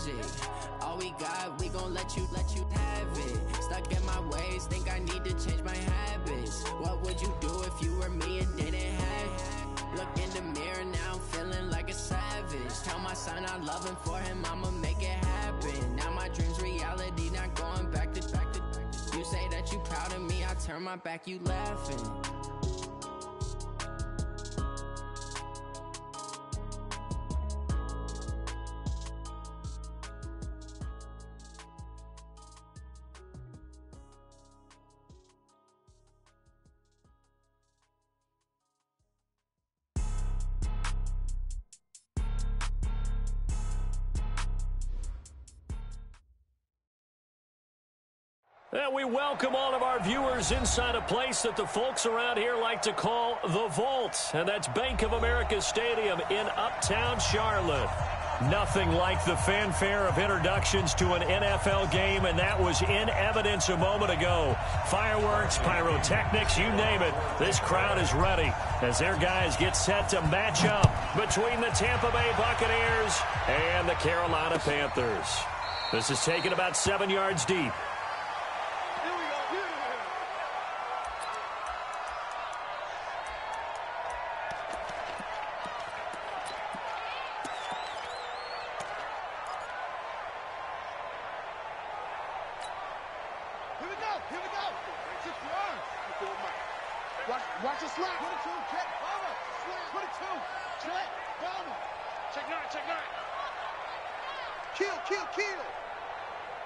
magic. All we got, we gon' let you have it. Stuck in my ways, think I need to change my habits. What would you do if you were me and didn't have? Look in the mirror, now I'm feeling like a savage. Tell my son I love him, for him I'ma make it happen. Now my dream's reality, not going back to. You say that you proud of me, I turn my back, you laughing. And we welcome all of our viewers inside a place that the folks around here like to call the Vault. And that's Bank of America Stadium in Uptown Charlotte. Nothing like the fanfare of introductions to an NFL game, and that was in evidence a moment ago. Fireworks, pyrotechnics, you name it. This crowd is ready as their guys get set to match up between the Tampa Bay Buccaneers and the Carolina Panthers. This is taken about 7 yards deep. Watch the slap. 22, check. Bomber. Slam. 22, check. Bomber. Check 9, check 9. Kill.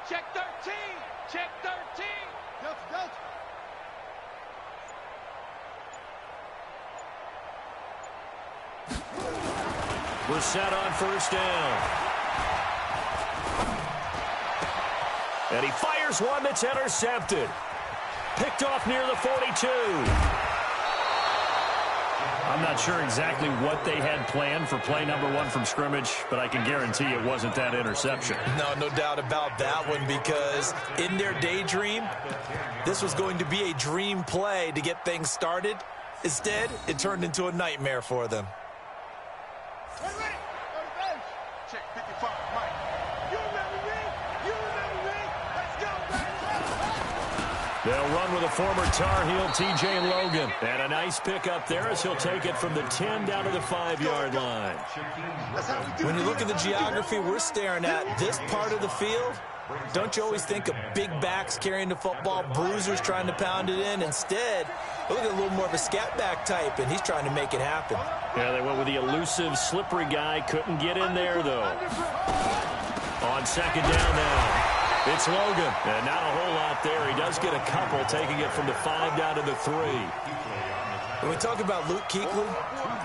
Check 13. Check 13. Delta. We're set on first down. And he fires one that's intercepted. Picked off near the 42. I'm not sure exactly what they had planned for play number 1 from scrimmage, but I can guarantee it wasn't that interception. No doubt about that one, because in their daydream, this was going to be a dream play to get things started. Instead, it turned into a nightmare for them. Ready. On the bench. Check 55, Mike. You remember me? Let's go, baby. They'll run with a former Tar Heel, T.J. Logan. And a nice pickup there as he'll take it from the 10 down to the 5-yard line. When you look at the geography we're staring at, this part of the field, don't you always think of big backs carrying the football, bruisers trying to pound it in? Instead, look at a little more of a scat back type, and he's trying to make it happen. Yeah, they went with the elusive, slippery guy. Couldn't get in there, though. On second down now. It's Logan, and not a whole lot there. He does get a couple, taking it from the 5 down to the 3. When we talk about Luke Kuechly,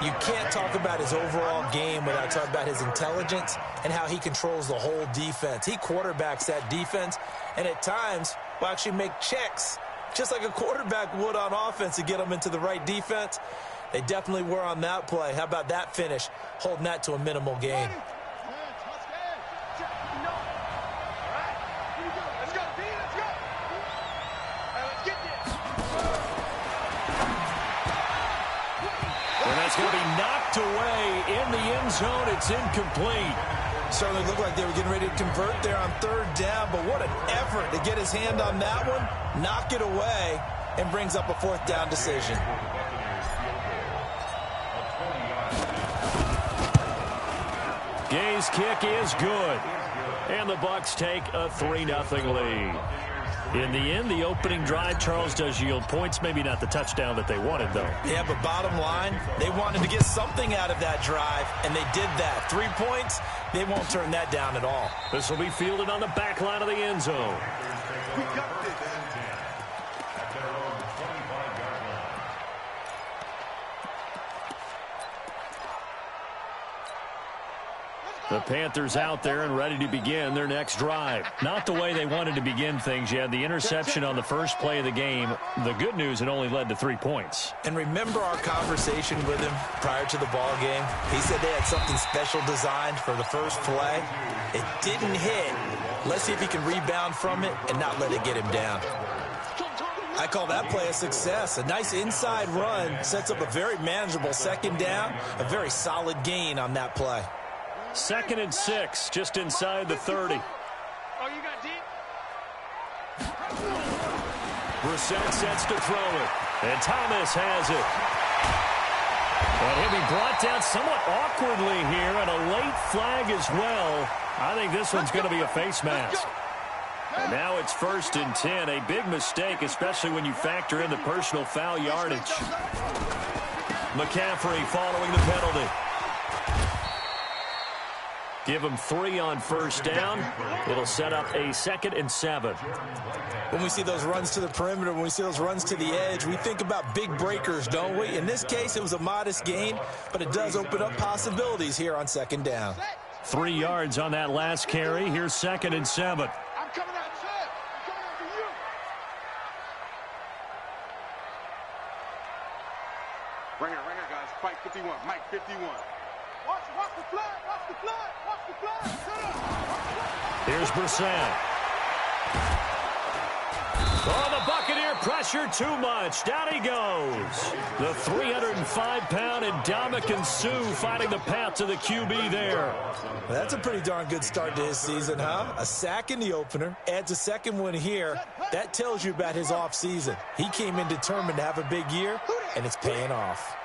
you can't talk about his overall game without talking about his intelligence and how he controls the whole defense. He quarterbacks that defense, and at times will actually make checks, just like a quarterback would on offense, to get them into the right defense. They definitely were on that play. How about that finish, holding that to a minimal gain? It's going to be knocked away in the end zone. It's incomplete. Certainly looked like they were getting ready to convert there on 3rd down, but what an effort to get his hand on that one, knock it away, and brings up a 4th down decision. Gay's kick is good, and the Bucs take a 3-0 lead. In the end, the opening drive, Charles, does yield points. Maybe not the touchdown that they wanted, though. Yeah, but bottom line, they wanted to get something out of that drive, and they did that. 3 points, they won't turn that down at all. This will be fielded on the back line of the end zone. We got this. The Panthers out there and ready to begin their next drive. Not the way they wanted to begin things. You had the interception on the first play of the game. The good news, it only led to 3 points. And remember our conversation with him prior to the ball game? He said they had something special designed for the first play. It didn't hit. Let's see if he can rebound from it and not let it get him down. I call that play a success. A nice inside run sets up a very manageable 2nd down. A very solid gain on that play. 2nd and 6, just inside the 30. Oh, you got deep? Brissett sets to throw it. And Thomas has it. And he'll be brought down somewhat awkwardly here, and a late flag as well. I think this one's going to be a face mask. And now it's 1st and 10. A big mistake, especially when you factor in the personal foul yardage. McCaffrey following the penalty. Give him 3 on 1st down. It'll set up a 2nd and 7. When we see those runs to the perimeter, when we see those runs to the edge, we think about big breakers, don't we? In this case, it was a modest gain, but it does open up possibilities here on 2nd down. 3 yards on that last carry. Here's 2nd and 7. I'm coming out, Chad. I'm coming out for you. Right here, guys. Fight 51. Mike 51. Watch the flag. Watch the flag. Watch the flag. Shut up. Here's Brissett. Oh, the Buccaneer pressure too much. Down he goes. The 305-pound Ndamukong Suh finding the path to the QB there. Well, that's a pretty darn good start to his season, huh? A sack in the opener, adds a 2nd one here. That tells you about his offseason. He came in determined to have a big year, and it's paying off.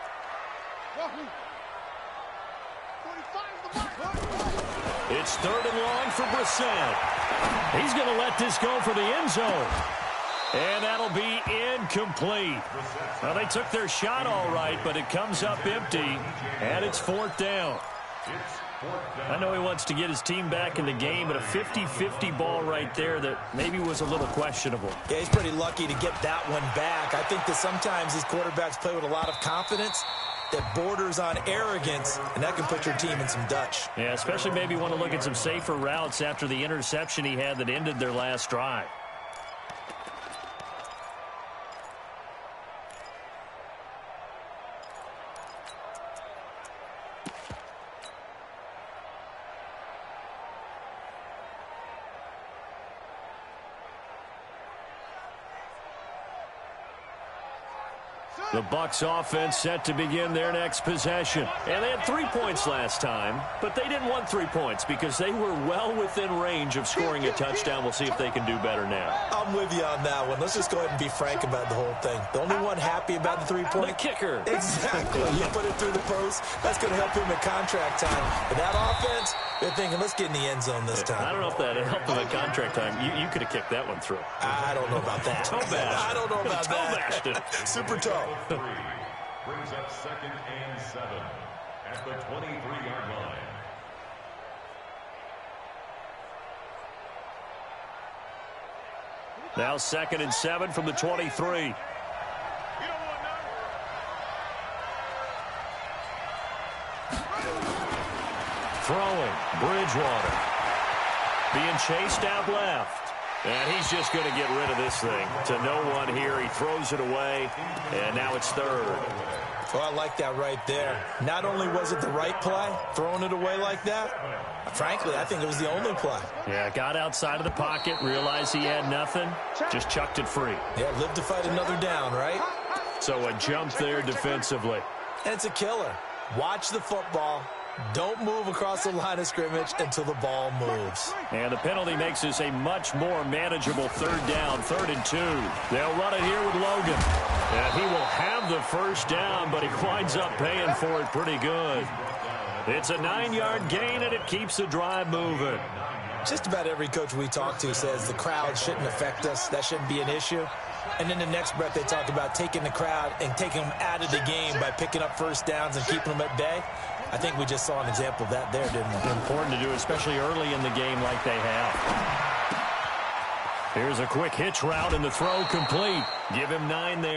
It's 3rd and long for Brissett. He's going to let this go for the end zone. And that'll be incomplete. Well, they took their shot all right, but it comes up empty, and it's 4th down. I know he wants to get his team back in the game, but a 50-50 ball right there that maybe was a little questionable. Yeah, he's pretty lucky to get that one back. I think that sometimes these quarterbacks play with a lot of confidence that borders on arrogance, and that can put your team in some Dutch. Yeah, especially maybe want to look at some safer routes after the interception he had that ended their last drive. The Bucs offense set to begin their next possession. And they had 3 points last time, but they didn't want 3 points because they were well within range of scoring a touchdown. We'll see if they can do better now. I'm with you on that one. Let's just go ahead and be frank about the whole thing. The only one happy about the 3-point? The kicker. Exactly. You put it through the post. That's going to help him at contract time. But that offense, they're thinking, let's get in the end zone this time. I don't know if that helped him at contract time. You could have kicked that one through. I don't know about that. Toe bashed. I don't know about Toe that. bashed it. Super toe. Brings up 2nd and 7 at the 23-yard line. Now 2nd and 7 from the 23. Throwing, Bridgewater. Being chased out left. And he's just going to get rid of this thing to no one here. He throws it away, and now it's 3rd. Oh, I like that right there. Not only was it the right play, throwing it away like that, frankly, I think it was the only play. Yeah, got outside of the pocket, realized he had nothing, just chucked it free. Yeah, live to fight another down, right? So a jump there defensively. And it's a killer. Watch the football. Don't move across the line of scrimmage until the ball moves. And the penalty makes this a much more manageable 3rd down, 3rd and 2. They'll run it here with Logan. And he will have the 1st down, but he winds up paying for it pretty good. It's a 9-yard gain, and it keeps the drive moving. Just about every coach we talk to says the crowd shouldn't affect us. That shouldn't be an issue. And then the next breath they talk about taking the crowd and taking them out of the game by picking up 1st downs and keeping them at bay. I think we just saw an example of that there, didn't we? Important to do, especially early in the game like they have. Here's a quick hitch route, and the throw complete. Give him 9 there.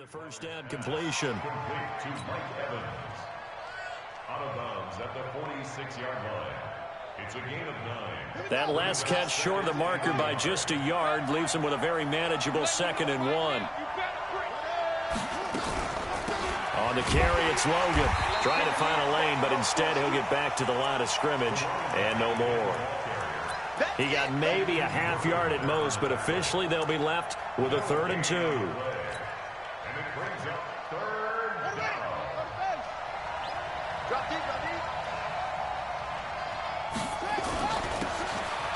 the first down completion. Complete to Mike Evans. Out of bounds at the 46-yard line. It's a gain of 9. That last catch short of the marker by just a yard leaves him with a very manageable 2nd and 1. On the carry, it's Logan. Trying to find a lane, but instead he'll get back to the line of scrimmage and no more. He got maybe a half yard at most, but officially they'll be left with a 3rd and 2. And it brings up 3rd down.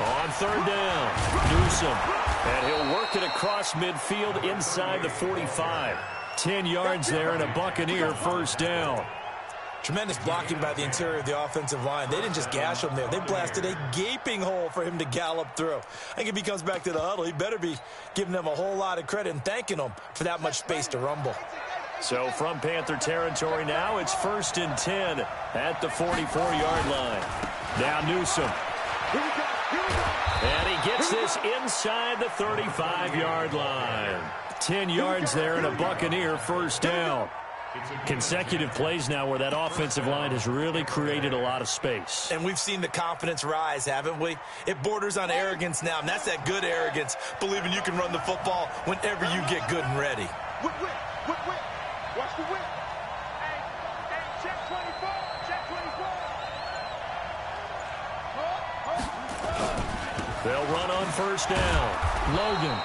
On 3rd down, Newsome. And he'll work it across midfield inside the 45. 10 yards there and a Buccaneer first down. Tremendous blocking by the interior of the offensive line. They didn't just gash him there. They blasted a gaping hole for him to gallop through. I think if he comes back to the huddle, he better be giving them a whole lot of credit and thanking them for that much space to rumble. So from Panther territory now, it's 1st and 10 at the 44-yard line. Now Newsome. And he gets this inside the 35-yard line. 10 yards there and a Buccaneer first down. Consecutive plays now where that offensive line has really created a lot of space. And we've seen the confidence rise, haven't we? It borders on arrogance now, and that's that good arrogance, believing you can run the football whenever you get good and ready. Whip. Watch the whip. Hey, check 24. Check 24. They'll run on first down. Logan.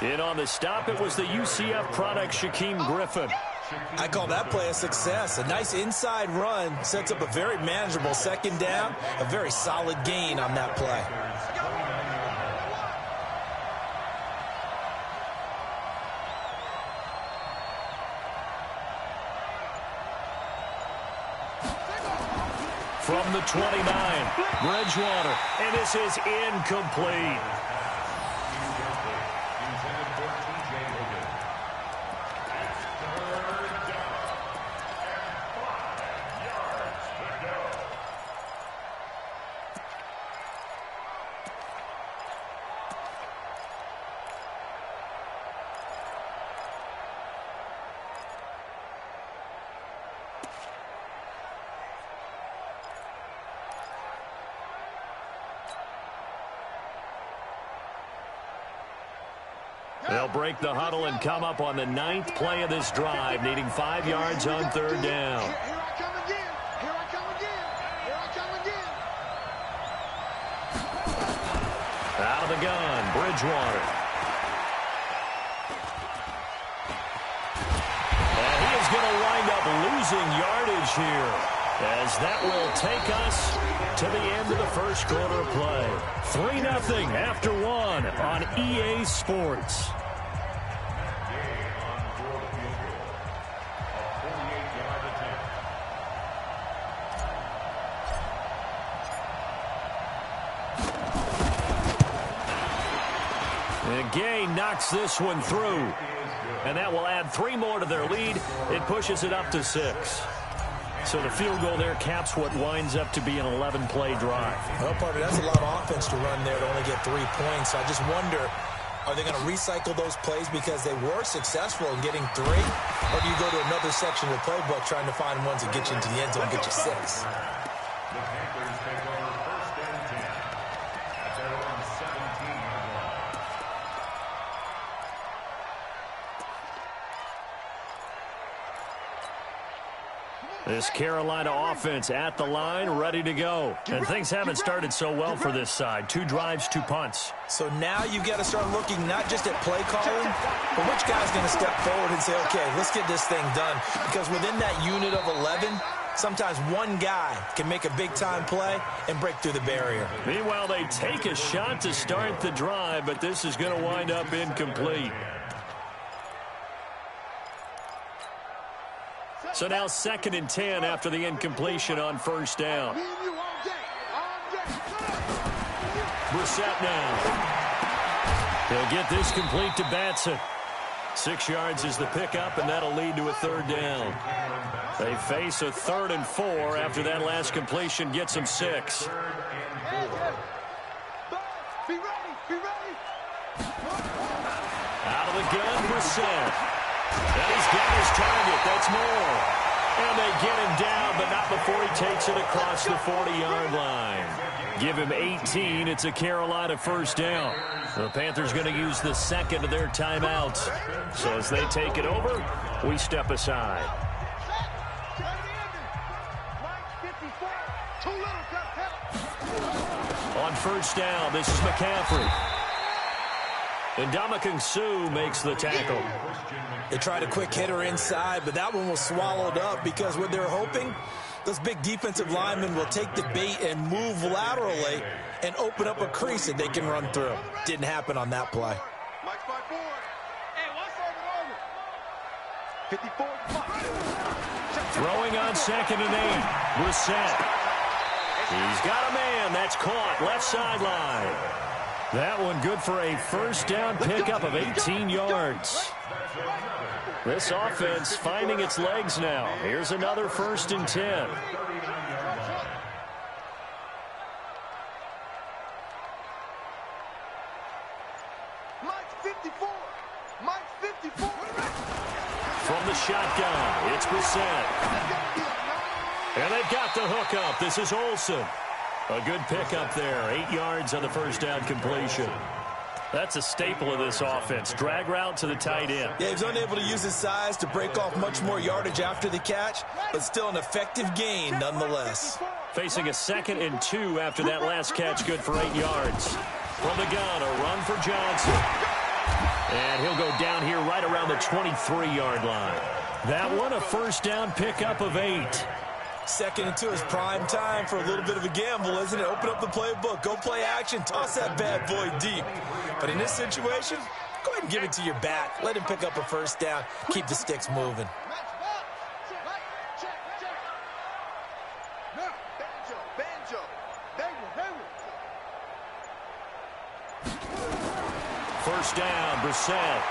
In on the stop, it was the UCF product, Shaquem Griffin. I call that play a success. A nice inside run sets up a very manageable 2nd down, a very solid gain on that play. From the 29, Bridgewater, and this is incomplete. They'll break the huddle and come up on the 9th play of this drive, needing 5 yards on 3rd down. Here I come again. Here I come again. Here I come again. Out of the gun, Bridgewater. And he is going to wind up losing yardage here, as that will take us to the end of the first quarter of play. 3-0 after 1 on EA Sports. Gay knocks this one through, and that will add 3 more to their lead. It pushes it up to 6. So the field goal there caps what winds up to be an 11-play drive. Well, partner, that's a lot of offense to run there to only get 3 points. So I just wonder, are they going to recycle those plays because they were successful in getting 3? Or do you go to another section of the playbook trying to find ones that get you into the end zone and get you 6? The Panthers take over 1st and 10 at their own 17-yard line. This Carolina offense at the line, ready to go. And things haven't started so well for this side. 2 drives, 2 punts. So now you've got to start looking not just at play calling, but which guy's going to step forward and say, okay, let's get this thing done. Because within that unit of 11, sometimes one guy can make a big-time play and break through the barrier. Meanwhile, they take a shot to start the drive, but this is going to wind up incomplete. So now 2nd and 10 after the incompletion on first down. Brissett now. He'll get this complete to Batson. 6 yards is the pickup, and that'll lead to a 3rd down. They face a 3rd and 4 after that last completion gets them 6. Out of the gun, Brissett. And he's got his target. That's more. And they get him down, but not before he takes it across the 40-yard line. Give him 18. It's a Carolina first down. The Panthers going to use the second of their timeouts. So as they take it over, we step aside. On first down, this is McCaffrey. And Ndamukong Suh makes the tackle. They tried a quick hitter inside, but that one was swallowed up because what they're hoping, those big defensive linemen will take the bait and move laterally and open up a crease that they can run through. Didn't happen on that play. Throwing on 2nd and 8. Brissett. He's got a man. That's caught. Left sideline. That one good for a first down pickup of 18 yards. This offense finding its legs now. Here's another 1st and 10. From the shotgun, it's Brissett. And they've got the hook up. This is Olsen. A good pickup there. 8 yards on the first down completion. That's a staple of this offense. Drag route to the tight end. Yeah, he's unable to use his size to break off much more yardage after the catch, but still an effective gain nonetheless. Facing a 2nd and 2 after that last catch, good for 8 yards. From the gun, a run for Johnson. And he'll go down here right around the 23-yard line. That one, a first down pickup of 8. 2nd and 2 is prime time for a little bit of a gamble, isn't it? Open up the playbook, go play action, toss that bad boy deep. But in this situation, go ahead and give it to your back. Let him pick up a first down, keep the sticks moving. First down, Brissett.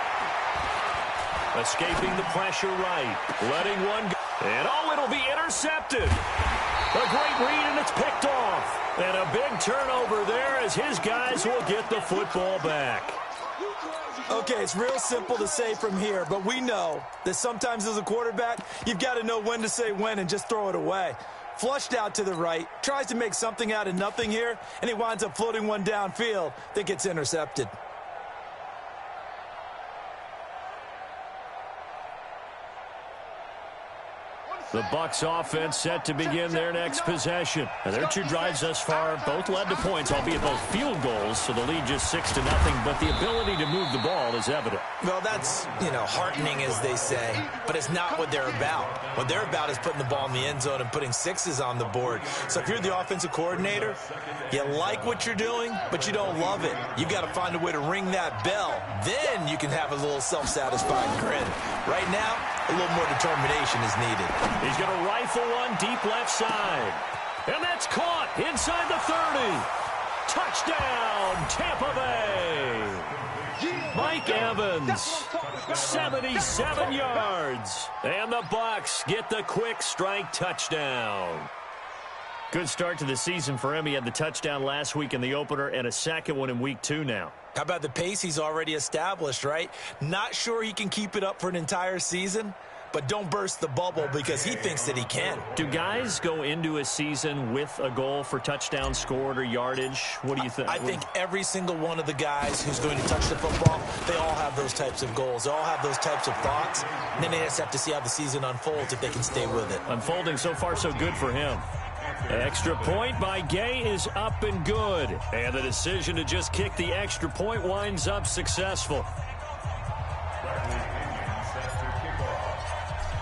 Escaping the pressure right. Letting one go. And oh, it'll be intercepted. A great read, and it's picked off. And a big turnover there as his guys will get the football back. Okay, it's real simple to say from here, but we know that sometimes as a quarterback, you've got to know when to say when and just throw it away. Flushed out to the right, tries to make something out of nothing here, and he winds up floating one downfield that gets intercepted. The Bucs offense set to begin their next possession. And their 2 drives thus far both led to points, albeit both field goals, so the lead just 6-0, but the ability to move the ball is evident. Well, that's, heartening, as they say, but it's not what they're about. What they're about is putting the ball in the end zone and putting 6s on the board. So if you're the offensive coordinator, you like what you're doing, but you don't love it. You've got to find a way to ring that bell. Then you can have a little self-satisfied grin. Right now, a little more determination is needed. He's going to rifle one deep left side. And that's caught inside the 30. Touchdown, Tampa Bay. Mike Evans, 77 yards. And the Bucs get the quick strike touchdown. Good start to the season for him. He had the touchdown last week in the opener and a second one in week 2 now. How about the pace he's already established, right? Not sure he can keep it up for an entire season, but don't burst the bubble because he thinks that he can. Do guys go into a season with a goal for touchdowns scored or yardage? What do you think? I think every single one of the guys who's going to touch the football, they all have those types of goals. They all have those types of thoughts. And then they just have to see how the season unfolds if they can stay with it. Unfolding so far so good for him. Extra point by Gay is up and good. And the decision to just kick the extra point winds up successful.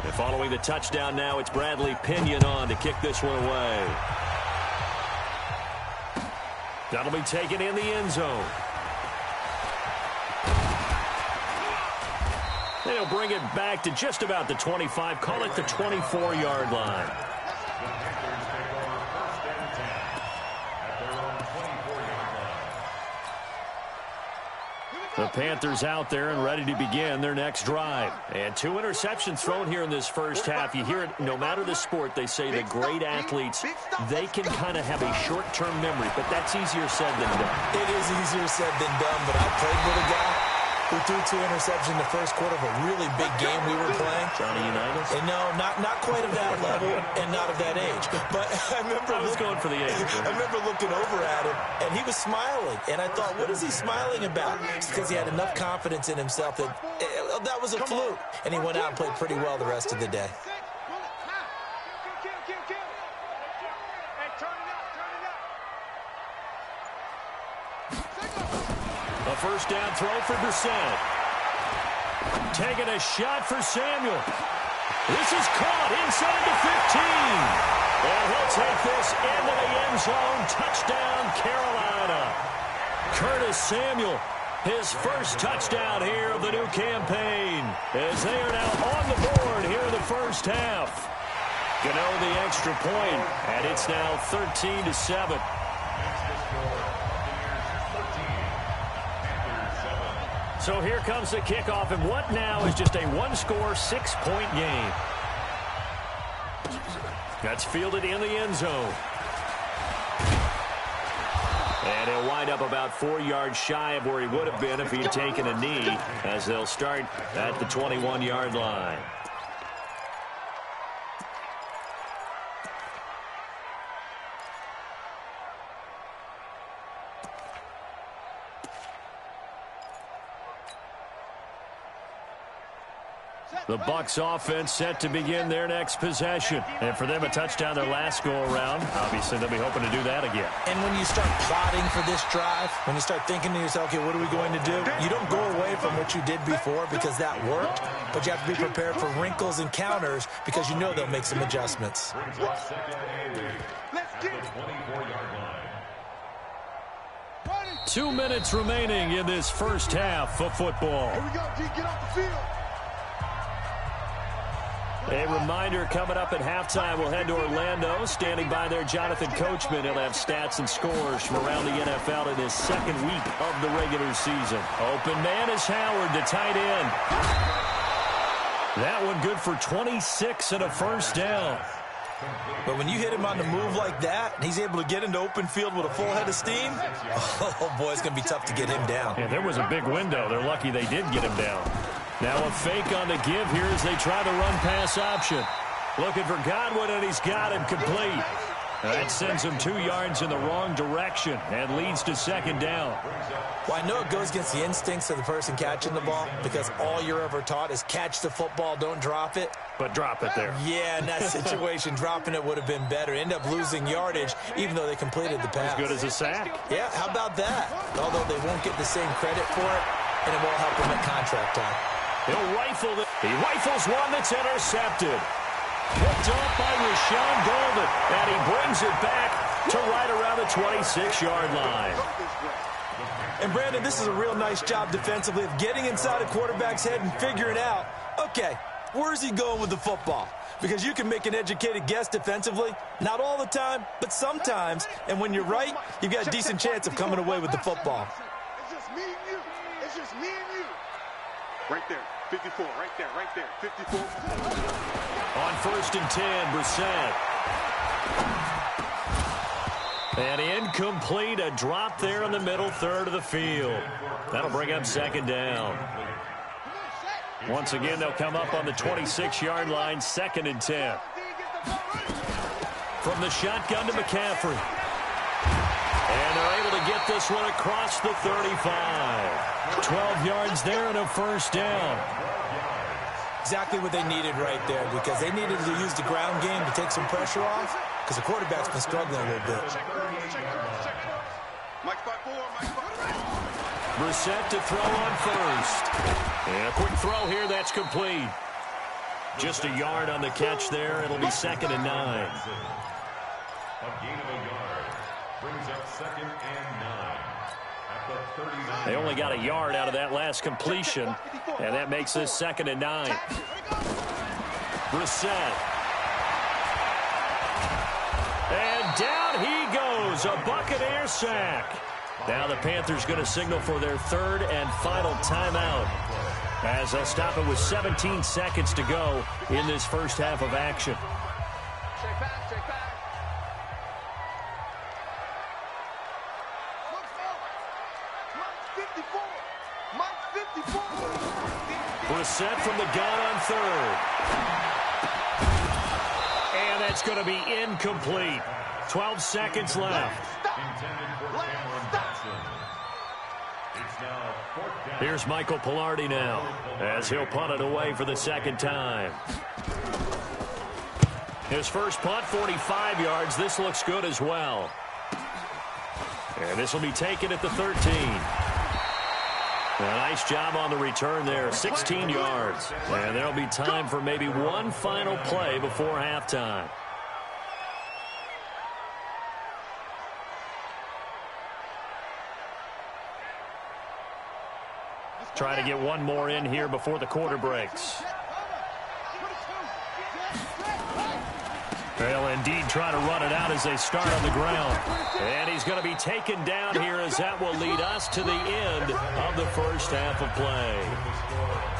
And following the touchdown now, it's Bradley Pinion on to kick this one away. That'll be taken in the end zone. They'll bring it back to just about the 25. Call it the 24-yard line. The Panthers out there and ready to begin their next drive. And 2 interceptions thrown here in this first half. You hear it, no matter the sport, they say the great athletes, they can kind of have a short-term memory, but that's easier said than done. It is easier said than done, but I played with a guy who threw 2 interceptions in the first quarter of a really big game we were playing. Johnny Unitas? And no, not quite of that level and not of that age. But I was going for the age. I remember looking over at him, and he was smiling. And I thought, what is he smiling about? It's because he had enough confidence in himself that that was a fluke. And he went out and played pretty well the rest of the day. A first down throw for Brissett. Taking a shot for Samuel. This is caught inside the 15. And he'll take this into the end zone. Touchdown, Carolina. Curtis Samuel, his first touchdown here of the new campaign, as they are now on the board here in the first half. Gano the extra point, and it's now 13-7. So here comes the kickoff, and what now is just a one-score, 6-point game. That's fielded in the end zone. And he'll wind up about 4 yards shy of where he would have been if he'd taken a knee, as they'll start at the 21-yard line. The Bucs offense set to begin their next possession. And for them, a touchdown their last go-around. Obviously, they'll be hoping to do that again. And when you start plotting for this drive, when you start thinking to yourself, okay, what are we going to do? You don't go away from what you did before because that worked, but you have to be prepared for wrinkles and counters because you know they'll make some adjustments. Let's get it. 2 minutes remaining in this first half of football. Here we go, G. Get off the field. A reminder, coming up at halftime, we'll head to Orlando. Standing by there, Jonathan Coachman. He'll have stats and scores from around the NFL in his second week of the regular season. Open man is Howard, the tight end. That one good for 26 and a first down. But when you hit him on the move like that, and he's able to get into open field with a full head of steam, oh, boy, it's going to be tough to get him down. Yeah, there was a big window. They're lucky they did get him down. Now a fake on the give here as they try the run-pass option. Looking for Godwin, and he's got him complete. That sends him 2 yards in the wrong direction and leads to second down. Well, I know it goes against the instincts of the person catching the ball because all you're ever taught is catch the football, don't drop it. But drop it there. Yeah, in that situation, dropping it would have been better. End up losing yardage, even though they completed the pass. As good as a sack. Yeah, how about that? Although they won't get the same credit for it, and it won't help them at contract time. He'll rifle it. He rifles one that's intercepted. Picked off by Rashawn Golden, and he brings it back to right around the 26-yard line. And, Brandon, this is a real nice job defensively of getting inside a quarterback's head and figuring out, okay, where's he going with the football? Because you can make an educated guess defensively, not all the time, but sometimes. And when you're right, you've got a decent chance of coming away with the football. It's just me and you. It's just me and you. Right there. 54, right there, 54. On 1st and 10, Brissett. And incomplete, a drop there in the middle third of the field. That'll bring up second down. Once again, they'll come up on the 26-yard line, 2nd and 10. From the shotgun to McCaffrey. And they're able to get this one across the 35. 12 yards there and a first down. Exactly what they needed right there because they needed to use the ground game to take some pressure off because the quarterback's been struggling a little bit. Brissett to throw on first. And a quick throw here, that's complete. Just a yard on the catch there. It'll be 2nd and 9. A gain of a yard brings up 2nd and 9. They only got a yard out of that last completion, and that makes this 2nd and 9. Brissett. And down he goes, a Buccaneer sack. Now the Panthers going to signal for their 3rd and final timeout as they'll stop it with 17 seconds to go in this first half of action. Check back, check back. Mike 54. Mike 54. set from the gun on third. And that's going to be incomplete. 12 seconds left. Here's Michael Pilardi now as he'll punt it away for the second time. His first punt, 45 yards. This looks good as well. And this will be taken at the 13. A nice job on the return there, 16 yards. And there'll be time for maybe one final play before halftime. Try to get one more in here before the quarter breaks. They'll indeed try to run it out as they start on the ground. And he's going to be taken down here as that will lead us to the end of the first half of play.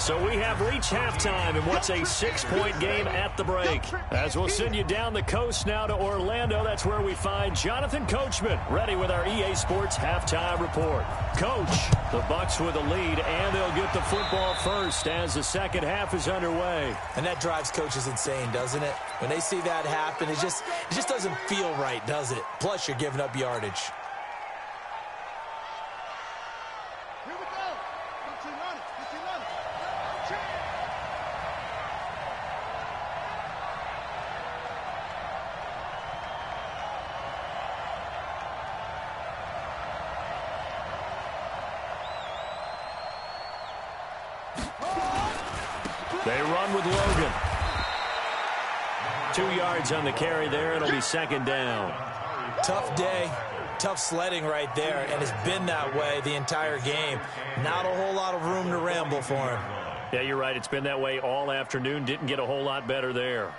So we have reached halftime in what's a 6-point game at the break. As we'll send you down the coast now to Orlando, that's where we find Jonathan Coachman ready with our EA Sports halftime report. Coach, the Bucs with the lead, and they'll get the football first as the second half is underway. And that drives coaches insane, doesn't it? When they see that happen, it just doesn't feel right, does it? Plus, you're giving up yardage. They run with Logan. 2 yards on the carry there. It'll be second down. Tough day, tough sledding right there, and it's been that way the entire game. Not a whole lot of room to ramble for him. Yeah, you're right. It's been that way all afternoon. Didn't get a whole lot better there.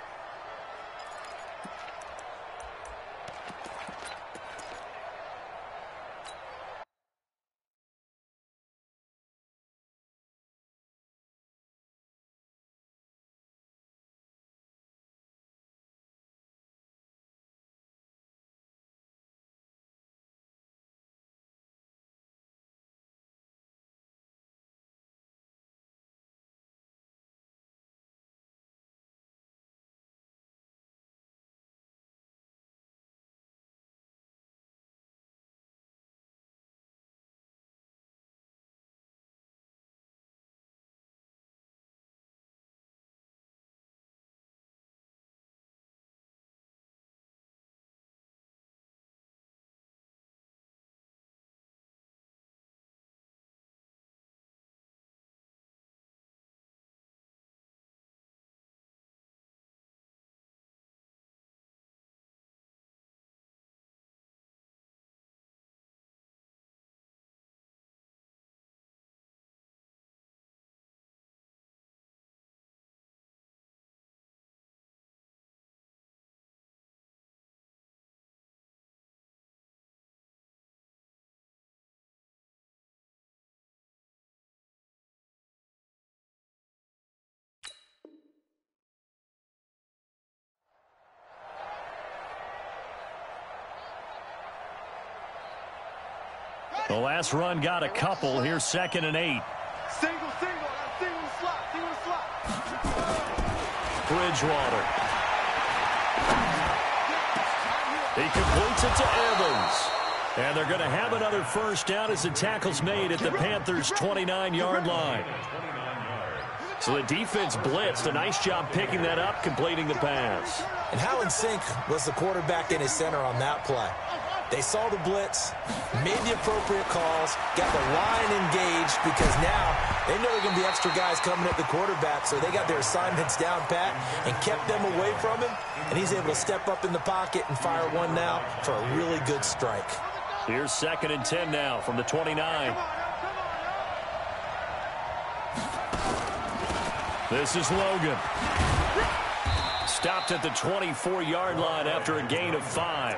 The last run got a couple. Here's 2nd and 8. Single, single slot. Bridgewater. He completes it to Evans. And they're going to have another first down as the tackle's made at the Panthers' 29-yard line. So the defense blitzed. A nice job picking that up, completing the pass. And how in sync was the quarterback and his center on that play? They saw the blitz, made the appropriate calls, got the line engaged because now they know there are going to be extra guys coming at the quarterback, so they got their assignments down pat and kept them away from him, and he's able to step up in the pocket and fire one now for a really good strike. Here's 2nd and 10 now from the 29. This is Logan. Stopped at the 24-yard line after a gain of 5.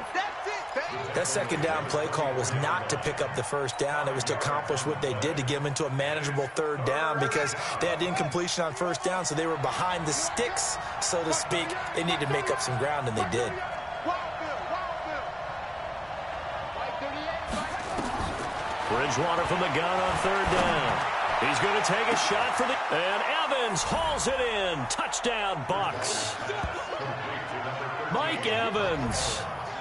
That second down play call was not to pick up the first down. It was to accomplish what they did to get them into a manageable third down because they had incompletion on first down, so they were behind the sticks, so to speak. They needed to make up some ground, and they did. Bridgewater from the gun on third down. He's going to take a shot for the... And Evans hauls it in. Touchdown, Bucks. Mike Evans.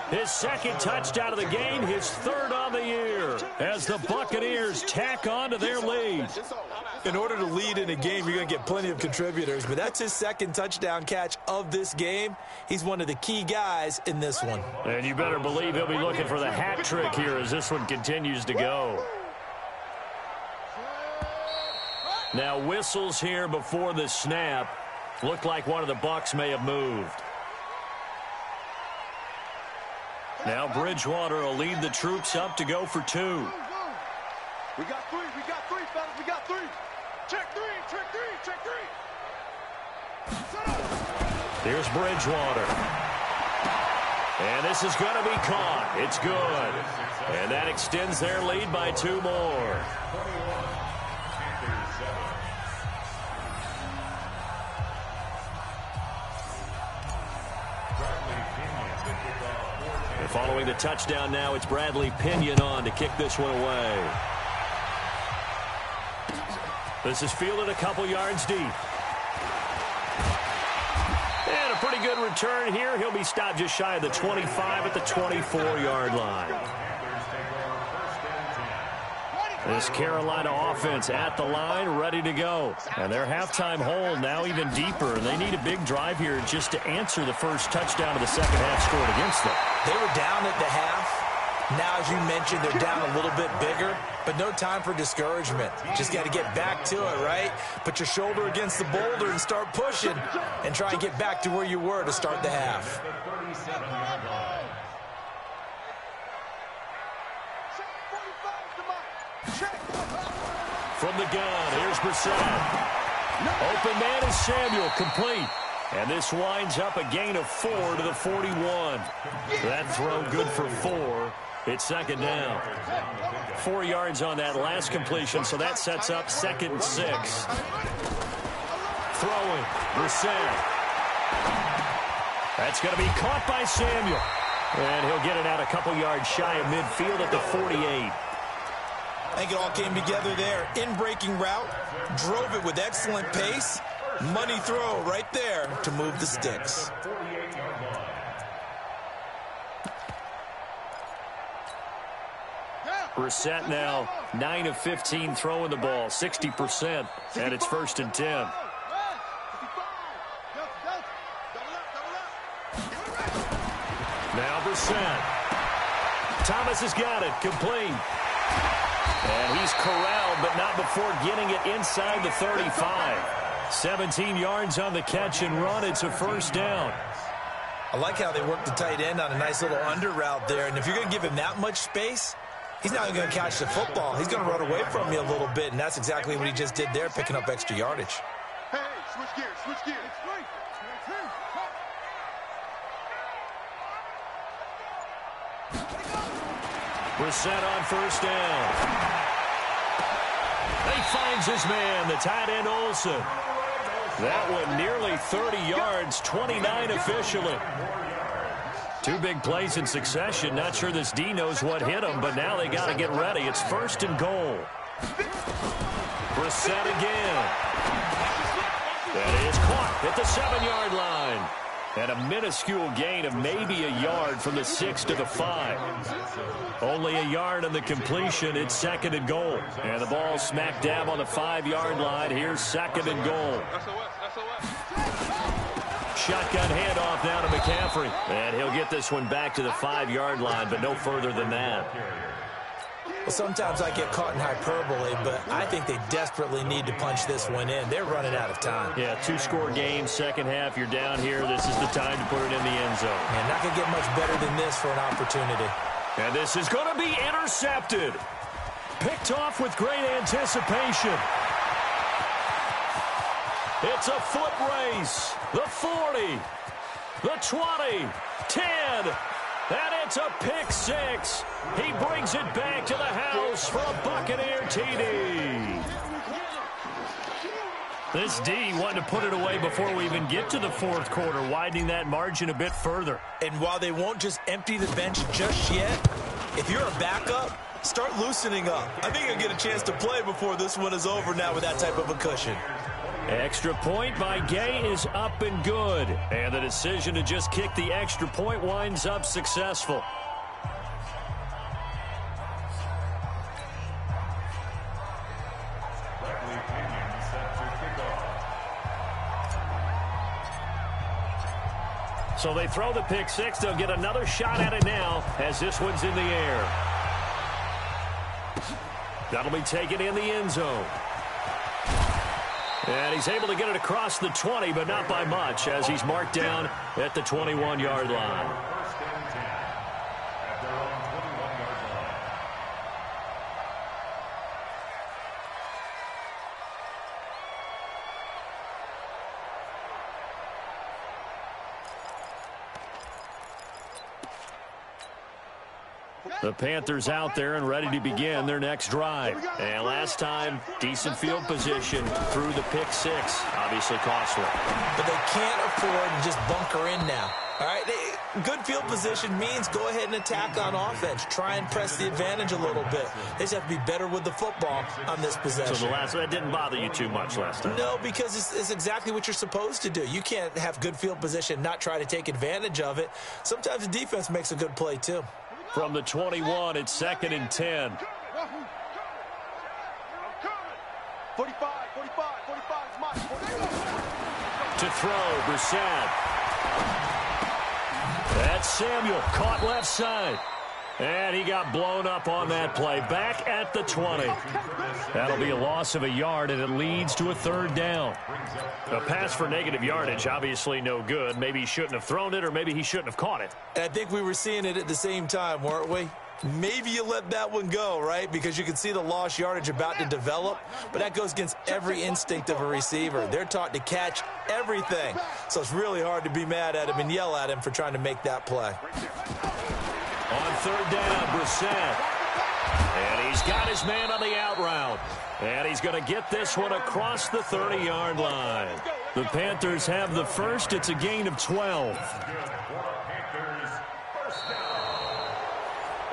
His second touchdown of the game, his third on the year, as the Buccaneers tack on to their lead. In order to lead in a game, you're going to get plenty of contributors, but that's his second touchdown catch of this game. He's one of the key guys in this one. And you better believe he'll be looking for the hat trick here as this one continues to go. Now whistles here before the snap. Looked like one of the Bucs may have moved. Now Bridgewater will lead the troops up to go for 2. We got three, fellas, we got 3. Check 3, check 3, check 3. Here's Bridgewater. And this is going to be caught. It's good. And that extends their lead by 2 more. And following the touchdown now, it's Bradley Pinion on to kick this one away. This is fielded a couple yards deep. And a pretty good return here. He'll be stopped just shy of the 25 at the 24-yard line. This Carolina offense at the line, ready to go. And their halftime hole now even deeper. And they need a big drive here just to answer the first touchdown of the second half scored against them. They were down at the half. Now, as you mentioned, they're down a little bit bigger, but no time for discouragement. Just got to get back to it, right? Put your shoulder against the boulder and start pushing and try and get back to where you were to start the half. From the gun, here's Brissett. Open man is Samuel, complete. And this winds up a gain of 4 to the 41. That throw good for 4. It's second down. 4 yards on that last completion, so that sets up 2nd and 6. Throwing, Brissett. That's going to be caught by Samuel. And he'll get it out a couple yards shy of midfield at the 48. I think it all came together there. In-breaking route, drove it with excellent pace. Money throw right there to move the sticks. Brissett now 9 of 15 throwing the ball, 60%, and it's 1st and 10. Now Brissett. Thomas has got it, complete. And he's corralled, but not before getting it inside the 35. 17 yards on the catch and run. It's a 1st down. I like how they work the tight end on a nice little under route there. And if you're going to give him that much space, he's not going to catch the football. He's going to run away from you a little bit, and that's exactly what he just did there, picking up extra yardage. Hey, switch gears, switch gears. Brissett on 1st down. He finds his man, the tight end Olsen. That one nearly 30 yards, 29 officially. 2 big plays in succession. Not sure this D knows what hit him, but now they got to get ready. It's 1st and goal. Brissett again. That is caught at the 7-yard line. And a minuscule gain of maybe a yard from the 6 to the 5. Only a yard on the completion. It's 2nd and goal. And the ball smack dab on the 5-yard line. Here's 2nd and goal. Shotgun handoff now to McCaffrey. And he'll get this one back to the 5-yard line, but no further than that. Well, sometimes I get caught in hyperbole, but I think they desperately need to punch this one in. They're running out of time. Yeah, 2-score game, second half. You're down here. This is the time to put it in the end zone. And not going to get much better than this for an opportunity. And this is going to be intercepted. Picked off with great anticipation. It's a foot race. The 40, the 20, 10. And it's a pick 6. He brings it back to the house for a Buccaneer TD. This D wanted to put it away before we even get to the 4th quarter, widening that margin a bit further. And while they won't just empty the bench just yet, If you're a backup, start loosening up. I think you'll get a chance to play before this one is over now with that type of a cushion. Extra point by Gay is up and good. And the decision to just kick the extra point winds up successful. So they throw the pick six. They'll get another shot at it now as this one's in the air. That'll be taken in the end zone. And he's able to get it across the 20, but not by much, as he's marked down at the 21-yard line. The Panthers out there and ready to begin their next drive. And last time, decent field position through the pick six. Obviously costly. But they can't afford to just bunker in now. All right, good field position means go ahead and attack on offense. Try and press the advantage a little bit. They just have to be better with the football on this possession. So that didn't bother you too much last time? No, because it's exactly what you're supposed to do. You can't have good field position, not try to take advantage of it. Sometimes the defense makes a good play, too. From the 21, it's 2nd and 10. 45 is mine. To throw, Brissett. That's Samuel, caught left side. And he got blown up on that play. Back at the 20. That'll be a loss of a yard, and it leads to a 3rd down. A pass for negative yardage, obviously no good. Maybe he shouldn't have thrown it, or maybe he shouldn't have caught it. And I think we were seeing it at the same time, weren't we? Maybe you let that one go, right? Because you can see the lost yardage about to develop. But that goes against every instinct of a receiver. They're taught to catch everything. So it's really hard to be mad at him and yell at him for trying to make that play. On 3rd down, Brissett. And he's got his man on the out route. And he's going to get this one across the 30-yard line. The Panthers have the first. It's a gain of 12.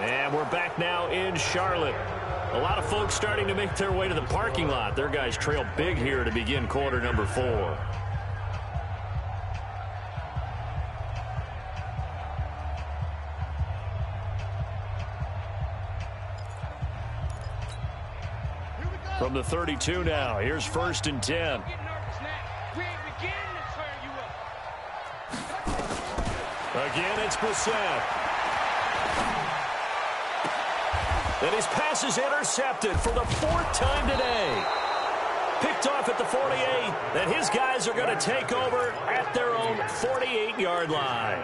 And we're back now in Charlotte. A lot of folks starting to make their way to the parking lot. Their guys trail big here to begin quarter number 4. From the 32 now, here's 1st and 10. Again, it's Brissett. And his pass is intercepted for the 4th time today. Picked off at the 48, and his guys are going to take over at their own 48-yard line.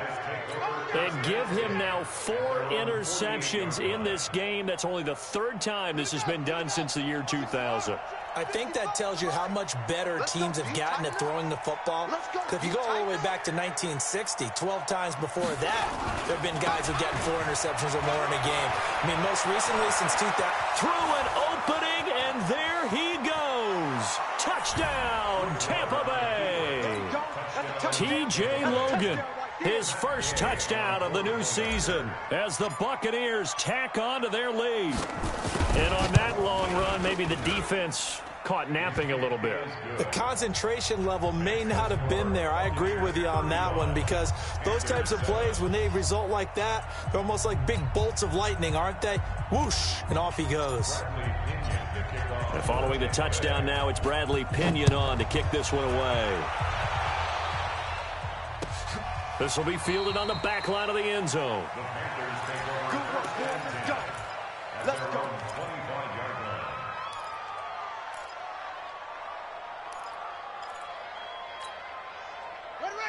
And give him now 4 interceptions in this game. That's only the 3rd time this has been done since the year 2000. I think that tells you how much better teams have gotten at throwing the football. Because if you go all the way back to 1960, 12 times before that, there have been guys who've gotten 4 interceptions or more in a game. I mean, most recently since 2000. Through an opening, and there he goes. Touchdown, Tampa Bay. T.J. Logan. His first touchdown of the new season as the Buccaneers tack on to their lead. And on that long run, maybe the defense caught napping a little bit. The concentration level may not have been there. I agree with you on that one, because those types of plays, when they result like that, they're almost like big bolts of lightning, aren't they? Whoosh, and off he goes. And following the touchdown now, it's Bradley Pinion on to kick this one away. This will be fielded on the back line of the end zone. Let's go.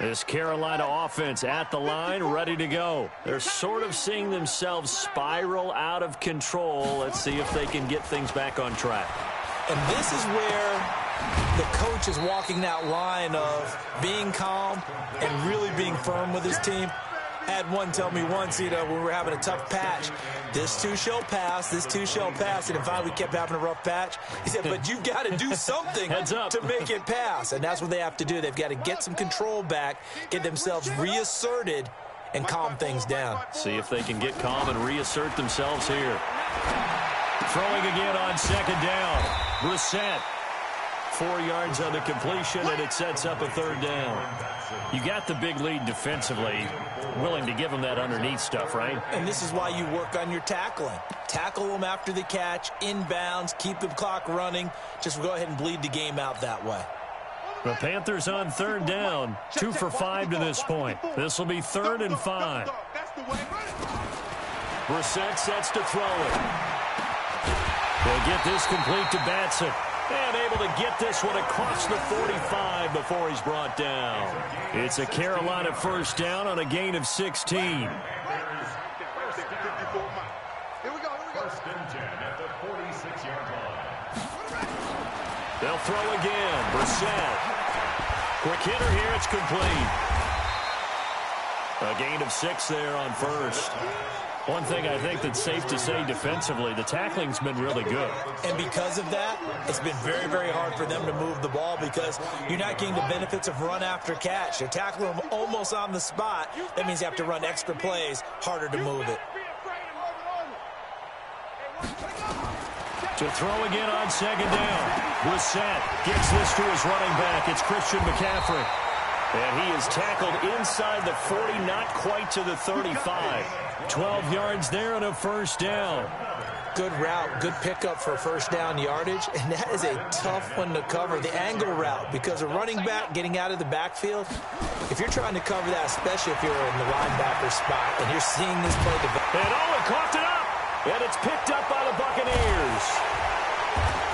This Carolina offense at the line, ready to go. They're sort of seeing themselves spiral out of control. Let's see if they can get things back on track. And this is where the coach is walking that line of being calm and really being firm with his team. I had one tell me once, when we were having a tough patch, this too shall pass, this too shall pass. And finally we kept having a rough patch. He said, but you've got to do something to make it pass. And that's what they have to do. They've got to get some control back, get themselves reasserted, and calm things down. See if they can get calm and reassert themselves here. Throwing again on second down. Brissett. 4 yards on the completion, and it sets up a third down. You got the big lead defensively. Willing to give them that underneath stuff, right? And this is why you work on your tackling. Tackle them after the catch, inbounds, keep the clock running. Just go ahead and bleed the game out that way. The Panthers on third down. 2 for 5 to this point. This will be 3rd and 5. Brissett sets to throw it. They'll get this complete to Batson. And able to get this one across the 45 before he's brought down. It's a Carolina first down on a gain of 16. Here we go. First and 10 at the 46-yard line. They'll throw again. Brissett. Quick hitter here. It's complete. A gain of 6 there on first. One thing I think that's safe to say defensively, the tackling's been really good. And because of that, it's been very, very hard for them to move the ball because you're not getting the benefits of run after catch. You're tackling them almost on the spot. That means you have to run extra plays, harder to move it. To throw again on second down. Brissett gets this to his running back. It's Christian McCaffrey. And he is tackled inside the 40, not quite to the 35. 12 yards there and a first down. Good route, good pickup for first down yardage, and that is a tough one to cover, the angle route, because a running back getting out of the backfield, if you're trying to cover that, especially if you're in the linebacker spot, and you're seeing this play develop. And Owen coughed it up, and it's picked up by the Buccaneers.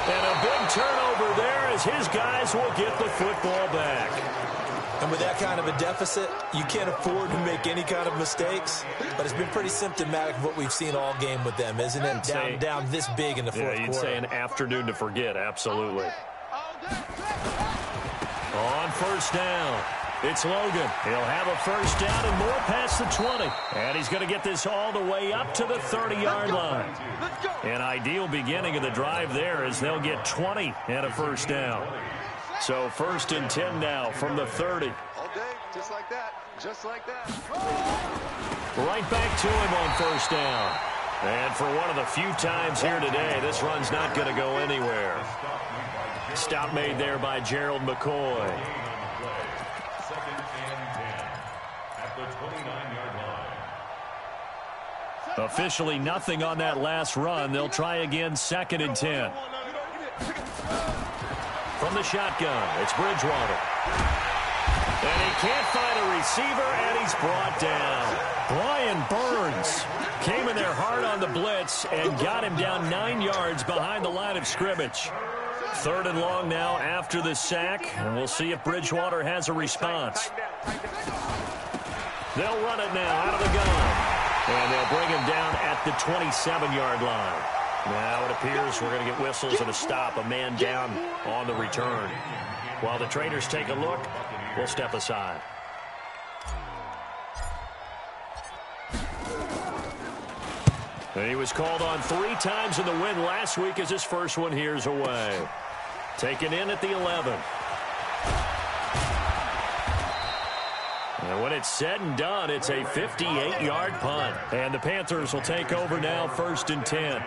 And a big turnover there as his guys will get the football back. And with that kind of a deficit, you can't afford to make any kind of mistakes. But it's been pretty symptomatic of what we've seen all game with them, isn't it? Down this big in the fourth quarter. You'd say an afternoon to forget, absolutely. On first down, it's Logan. He'll have a first down and more past the 20. And he's going to get this all the way up to the 30-yard line. An ideal beginning of the drive there as they'll get 20 and a first down. So 1st and 10 now from the 30. All day, just like that. Just like that. Right back to him on first down. And for one of the few times here today, this run's not going to go anywhere. Stop made there by Gerald McCoy. 2nd and 10 at the 29-yard line. Officially nothing on that last run. They'll try again 2nd and 10. From the shotgun, it's Bridgewater. And he can't find a receiver, and he's brought down. Brian Burns came in there hard on the blitz and got him down 9 yards behind the line of scrimmage. 3rd and long now after the sack, and we'll see if Bridgewater has a response. They'll run it now out of the gun, and they'll bring him down at the 27-yard line. Now it appears we're going to get whistles and a stop, a man down on the return. While the trainers take a look, we'll step aside. And he was called on 3 times in the win last week as his first one here's away. Taken in at the 11. And when it's said and done, it's a 58-yard punt. And the Panthers will take over now 1st and 10.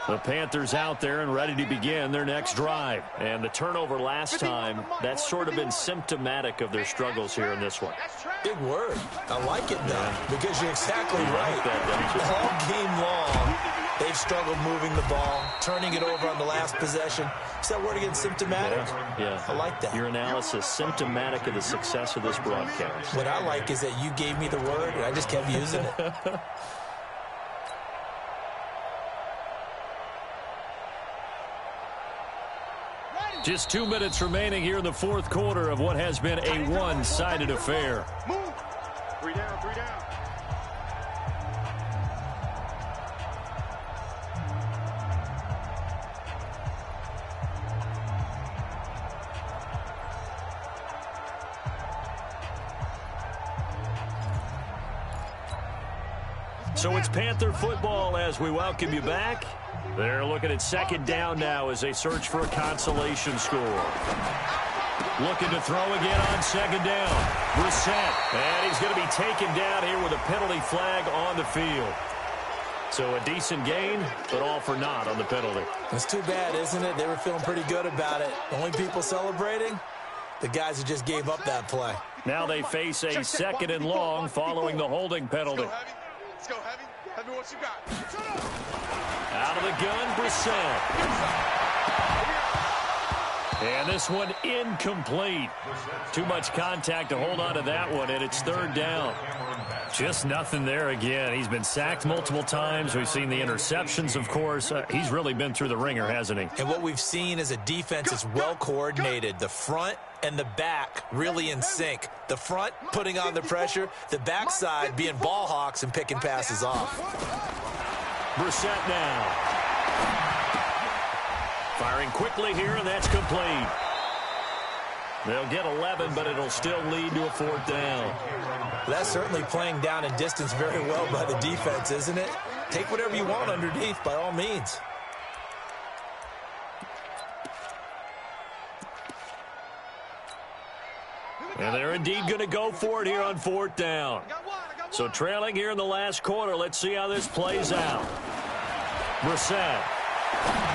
The Panthers out there and ready to begin their next drive. And the turnover last time, that's sort of been symptomatic of their struggles here in this one. Big word. I like it, though, because you're exactly right. Like that, all game long, they've struggled moving the ball, turning it over on the last possession. Is that word again, symptomatic? Yeah. I like that. Your analysis, symptomatic of the success of this broadcast. What I like is that you gave me the word, and I just kept using it. Just 2 minutes remaining here in the fourth quarter of what has been a one-sided affair. Move. 3 down, 3 down. So it's Panther football as we welcome you back. They're looking at second down now as they search for a consolation score. Looking to throw again on second down. Brissett, and he's going to be taken down here with a penalty flag on the field. So a decent gain, but all for naught on the penalty. It's too bad, isn't it? They were feeling pretty good about it. Only people celebrating, the guys who just gave up that play. Now they face a second and long following the holding penalty. Let's go, Heavy. Heavy, what you got? Out of the gun, Brissett. And this one incomplete. Too much contact to hold on to that one, and it's third down. Just nothing there again. He's been sacked multiple times. We've seen the interceptions, of course. He's really been through the ringer, hasn't he? And what we've seen is a defense that's well coordinated. The front and the back really in sync. The front putting on the pressure. The backside being ball hawks and picking passes off. Brissett now. Firing quickly here, and that's complete. They'll get 11, but it'll still lead to a fourth down. That's certainly playing down and distance very well by the defense, isn't it? Take whatever you want underneath, by all means. And they're indeed going to go for it here on fourth down. So trailing here in the last quarter, let's see how this plays out. Brissett.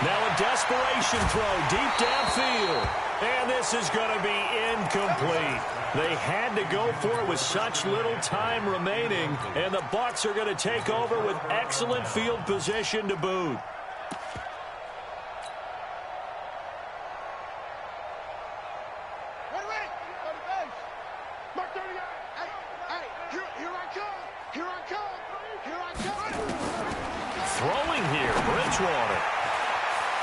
Now a desperation throw deep downfield. And this is going to be incomplete. They had to go for it with such little time remaining. And the Bucs are going to take over with excellent field position to boot. Throwing here, Bridgewater.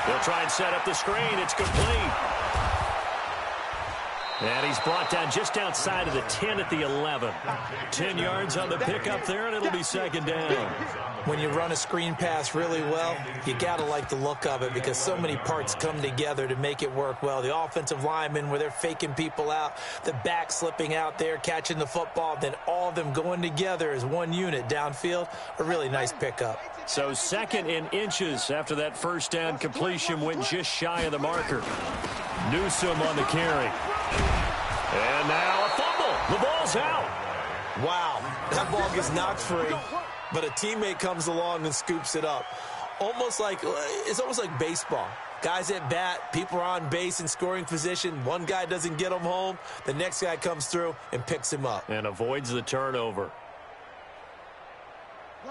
They'll try and set up the screen. It's complete. And he's brought down just outside of the 10 at the 11. 10 yards on the pickup there, and it'll be second down. When you run a screen pass really well, you got to like the look of it because so many parts come together to make it work well. The offensive linemen where they're faking people out, the back slipping out there, catching the football, then all of them going together as one unit downfield. A really nice pickup. So second in inches after that first down completion went just shy of the marker. Newsome on the carry. And now a fumble. The ball's out. Wow, that ball gets knocked free, but a teammate comes along and scoops it up. It's almost like baseball. Guys at bat, people are on base in scoring position. One guy doesn't get him home. The next guy comes through and picks him up. And avoids the turnover.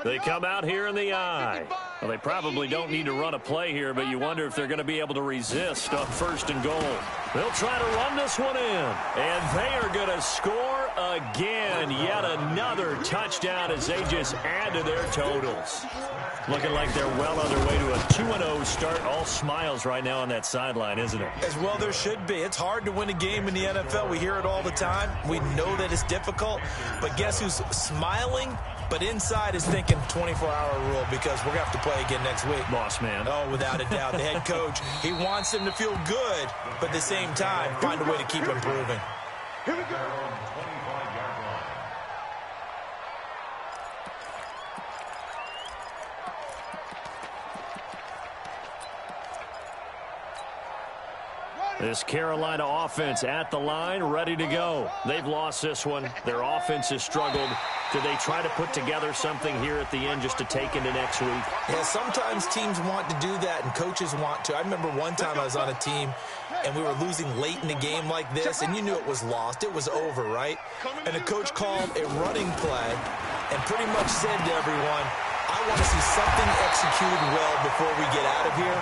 They come out here in the eye. Well, they probably don't need to run a play here, but you wonder if they're going to be able to resist on first and goal. They'll try to run this one in. And they are going to score again. Yet another touchdown as they just add to their totals. Looking like they're well on their way to a 2-0 start. All smiles right now on that sideline, isn't it? As well there should be. It's hard to win a game in the NFL. We hear it all the time. We know that it's difficult. But guess who's smiling? But inside is thinking 24-hour rule because we're going to have to play again next week. Boss man. Oh, without a doubt. The head coach, he wants them to feel good, but at the same time, find a way to keep improving. Here we go. This Carolina offense at the line, ready to go. They've lost this one. Their offense has struggled. Do they try to put together something here at the end just to take into next week? Yeah, sometimes teams want to do that and coaches want to. I remember one time I was on a team and we were losing late in a game like this and you knew it was lost. It was over, right? And the coach called a running play and pretty much said to everyone, I want to see something executed well before we get out of here.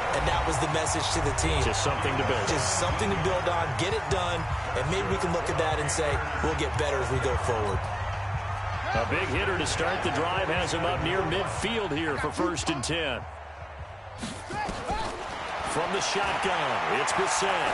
And that was the message to the team. Just something to build. Just something to build on, get it done, and maybe we can look at that and say, we'll get better as we go forward. A big hitter to start the drive has him up near midfield here for 1st and 10. From the shotgun, it's Brissett.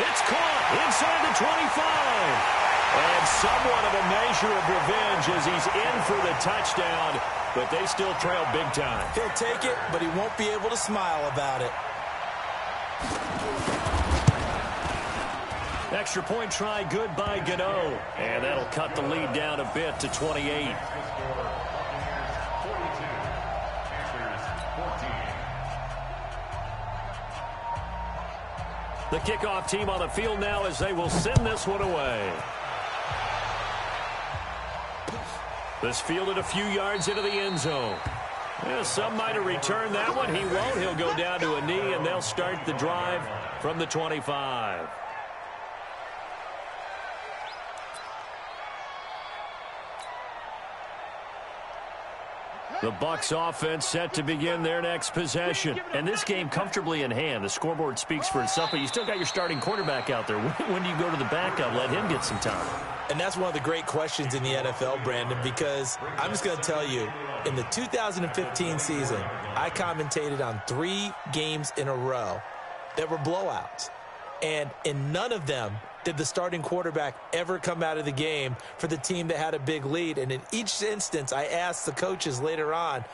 It's caught inside the 25. And somewhat of a measure of revenge as he's in for the touchdown, but they still trail big time. He'll take it, but he won't be able to smile about it. Extra point try good by Gano. And that'll cut the lead down a bit to 28. The kickoff team on the field now as they will send this one away. This fielded a few yards into the end zone. Yeah, some might have returned that one. He won't. He'll go down to a knee, and they'll start the drive from the 25. The Bucs offense set to begin their next possession. And this game comfortably in hand. The scoreboard speaks for itself, but you still got your starting quarterback out there. When do you go to the backup, let him get some time? And that's one of the great questions in the NFL, Brandon, because I'm just going to tell you, in the 2015 season, I commentated on 3 games in a row that were blowouts. And in none of them did the starting quarterback ever come out of the game for the team that had a big lead. And in each instance, I asked the coaches later on,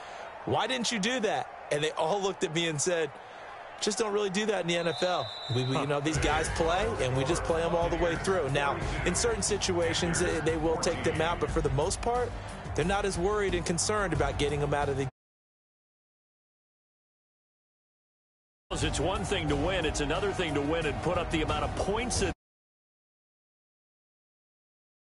why didn't you do that? And they all looked at me and said, just don't really do that in the NFL. You know, these guys play, and we just play them all the way through. Now, in certain situations, they will take them out, but for the most part, they're not as worried and concerned about getting them out of the game. It's one thing to win. It's another thing to win and put up the amount of points that